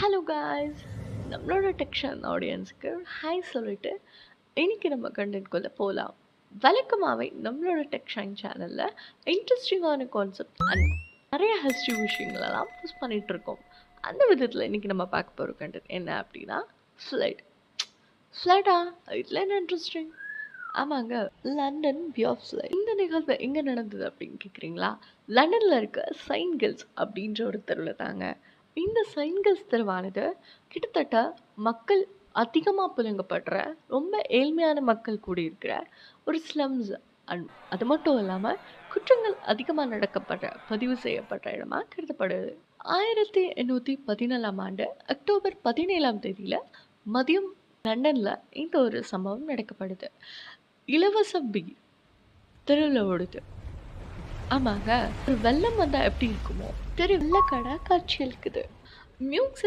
Hello guys, நம்மளோட டெக்ஷன் ஆடியன்ஸ்க்கு hi சொல்லிட்டு இன்னைக்கு நம்ம கண்டென்ட்குள்ளே போகலாம். வழக்கமாகவே நம்மளோட டெக்ஷன் சேனலில் இன்ட்ரெஸ்டிங்கான கான்செப்ட் அண்ட் நிறைய ஹிஸ்ட்ரி விஷயங்களெல்லாம் போஸ்ட் பண்ணிட்டு இருக்கோம். அந்த விதத்தில் இன்னைக்கு நம்ம பார்க்க போகிற கண்டென்ட் என்ன அப்படின்னா ஃப்ளட். ஃப்ளட்டா? இதில் என்ன இன்ட்ரெஸ்டிங்? ஆமாங்க, லண்டன் பியர் ஃப்ளட். இந்த நிகழ்வு எங்கே நடந்தது அப்படின்னு கேட்குறீங்களா? லண்டனில் இருக்க செயின்ட் கில்ஸ் அப்படின்ற ஒரு தெருவில் தாங்க. இந்த செயின்ட் கில்ஸ் தெருவானது கிட்டத்தட்ட மக்கள் அதிகமாக புழங்கப்படுற ரொம்ப ஏழ்மையான மக்கள் கூடியிருக்கிற ஒரு ஸ்லம்ஸ் அண்ட் அது மட்டும் இல்லாமல் குற்றங்கள் அதிகமாக பதிவு செய்யப்பட்ட இடமா கருதப்படுது. 1817 ஆண்டு அக்டோபர் 17ஆம் தேதியில் மதியம் லண்டனில் இந்த ஒரு சம்பவம் நடக்கப்படுது. இலவச பீர் தெருவில் ஓடுது. ஆமாங்க, ஒரு வெள்ளம் வந்தால் எப்படி இருக்குமோ தெரு வெள்ளக்காடா காட்சி அளிக்குது. மியூசிக்